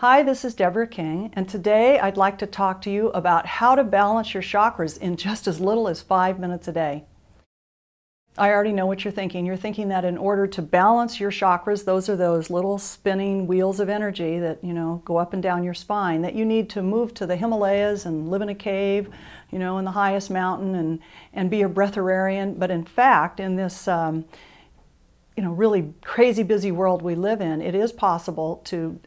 Hi, this is Deborah King, and today I'd like to talk to you about how to balance your chakras in just as little as 5 minutes a day. I already know what you're thinking. You're thinking that in order to balance your chakras, those are those little spinning wheels of energy that, go up and down your spine, that you need to move to the Himalayas and live in a cave, in the highest mountain and be a breatharian. But in fact, in this, really crazy busy world we live in, it is possible to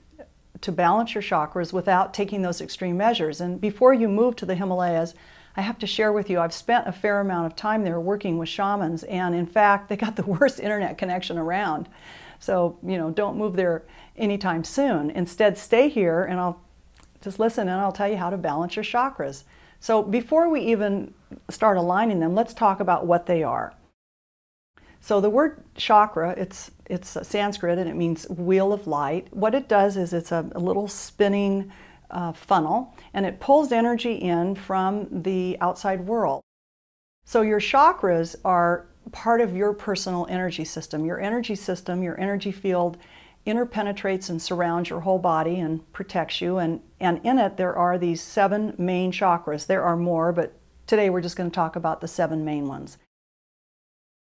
balance your chakras without taking those extreme measures. And before you move to the Himalayas, I have to share with you, I've spent a fair amount of time there working with shamans, and in fact, they got the worst internet connection around. So, don't move there anytime soon. Instead, stay here and I'll just listen and I'll tell you how to balance your chakras. So before we even start aligning them, let's talk about what they are. So the word chakra, it's Sanskrit and it means wheel of light. What it does is it's a little spinning funnel, and it pulls energy in from the outside world. So your chakras are part of your personal energy system. Your energy system, your energy field interpenetrates and surrounds your whole body and protects you. And in it there are these 7 main chakras. There are more, but today we're just going to talk about the 7 main ones.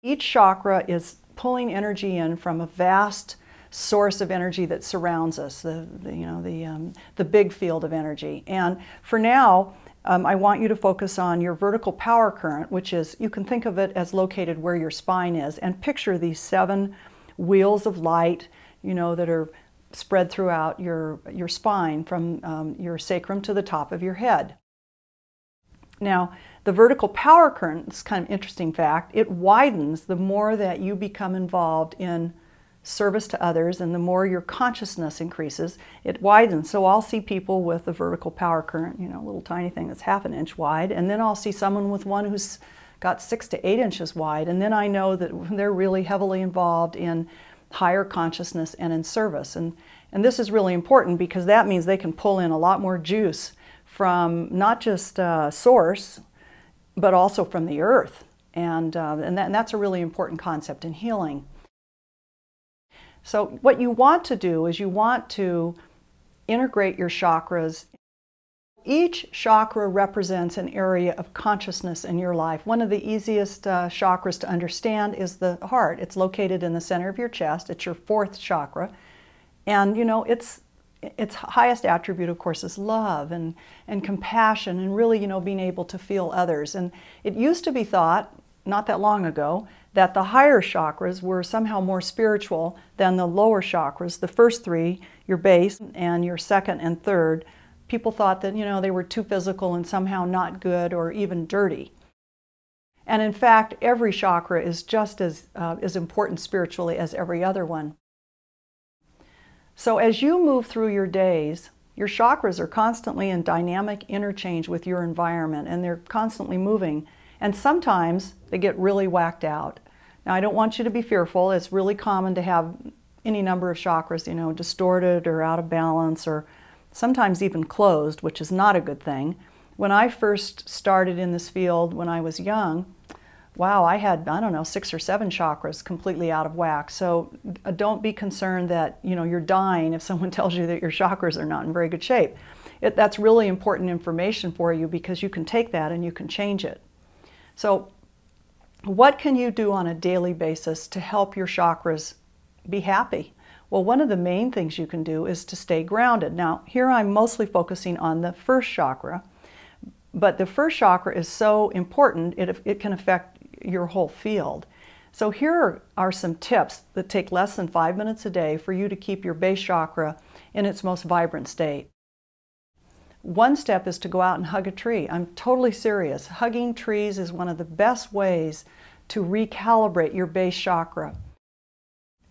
Each chakra is pulling energy in from a vast source of energy that surrounds us, the big field of energy. And for now, I want you to focus on your vertical power current, which is, you can think of it as located where your spine is, and picture these 7 wheels of light, that are spread throughout your spine from your sacrum to the top of your head. Now, the vertical power current, it's kind of an interesting fact, it widens the more that you become involved in service to others, and the more your consciousness increases, it widens. So I'll see people with a vertical power current, a little tiny thing that's half an inch wide, and then I'll see someone with one who's got 6 to 8 inches wide, and then I know that they're really heavily involved in higher consciousness and in service. And this is really important because that means they can pull in a lot more juice from not just source, but also from the earth. And that's a really important concept in healing. So what you want to do is you want to integrate your chakras. Each chakra represents an area of consciousness in your life. One of the easiest chakras to understand is the heart. It's located in the center of your chest. It's your 4th chakra. And its highest attribute, of course, is love and compassion and really, being able to feel others. And it used to be thought, not that long ago, that the higher chakras were somehow more spiritual than the lower chakras. The first 3, your base, and your 2nd and 3rd, people thought that, they were too physical and somehow not good or even dirty. And in fact, every chakra is just as important spiritually as every other one. So as you move through your days, your chakras are constantly in dynamic interchange with your environment, and they're constantly moving. And sometimes they get really whacked out. Now, I don't want you to be fearful. It's really common to have any number of chakras, distorted or out of balance, or sometimes even closed, which is not a good thing. When I first started in this field when I was young, wow, I had, 6 or 7 chakras completely out of whack. So don't be concerned that, you're dying if someone tells you that your chakras are not in very good shape. That's really important information for you, because you can take that and you can change it. So what can you do on a daily basis to help your chakras be happy? Well, one of the main things you can do is to stay grounded. Now, here I'm mostly focusing on the 1st chakra, but the 1st chakra is so important, it can affect your whole field. So here are some tips that take less than 5 minutes a day for you to keep your base chakra in its most vibrant state. One step is to go out and hug a tree. I'm totally serious. Hugging trees is one of the best ways to recalibrate your base chakra.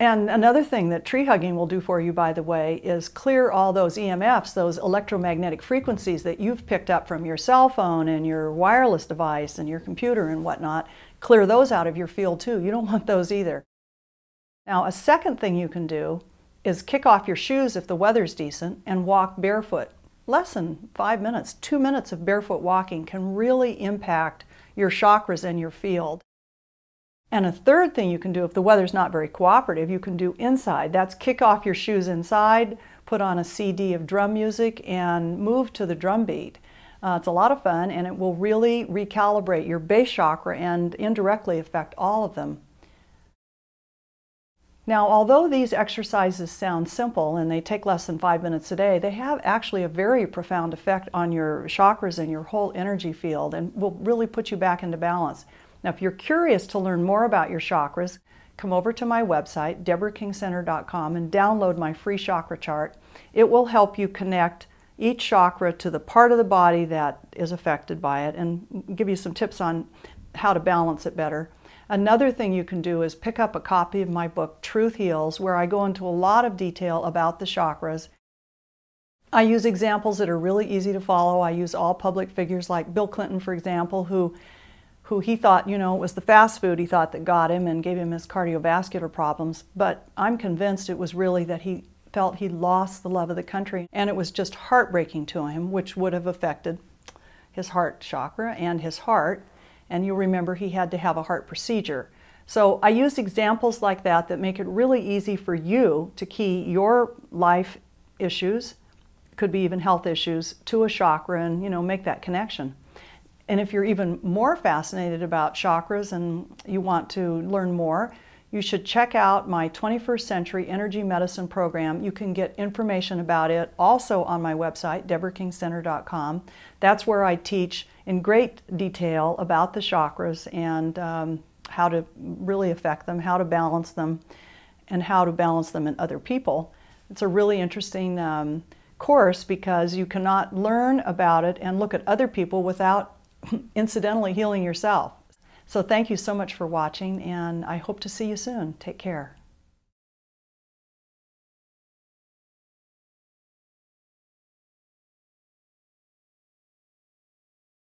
And another thing that tree hugging will do for you, by the way, is clear all those EMFs, those electromagnetic frequencies that you've picked up from your cell phone and your wireless device and your computer and whatnot. Clear those out of your field too. You don't want those either. Now, a second thing you can do is kick off your shoes if the weather's decent and walk barefoot. Less than 5 minutes, 2 minutes of barefoot walking can really impact your chakras and your field. And a third thing you can do if the weather's not very cooperative, you can do inside. That's kick off your shoes inside, put on a CD of drum music, and move to the drum beat. It's a lot of fun, and it will really recalibrate your base chakra and indirectly affect all of them. Now, although these exercises sound simple and they take less than 5 minutes a day, they have actually a very profound effect on your chakras and your whole energy field, and will really put you back into balance. Now, if you're curious to learn more about your chakras, come over to my website, deborahkingcenter.com, and download my free chakra chart. It will help you connect each chakra to the part of the body that is affected by it and give you some tips on how to balance it better. Another thing you can do is pick up a copy of my book, Truth Heals, where I go into a lot of detail about the chakras. I use examples that are really easy to follow. I use all public figures like Bill Clinton, for example, who he thought, it was the fast food he thought that got him and gave him his cardiovascular problems. But I'm convinced it was really that he felt he lost the love of the country, and it was just heartbreaking to him, which would have affected his heart chakra and his heart. And you'll remember he had to have a heart procedure. So I use examples like that that make it really easy for you to key your life issues, could be even health issues, to a chakra and, make that connection. And if you're even more fascinated about chakras and you want to learn more, you should check out my 21st Century Energy Medicine program. You can get information about it also on my website, deborahkingcenter.com. That's where I teach in great detail about the chakras and how to really affect them, how to balance them, and how to balance them in other people. It's a really interesting course because you cannot learn about it and look at other people without incidentally healing yourself. So thank you so much for watching, and I hope to see you soon. Take care.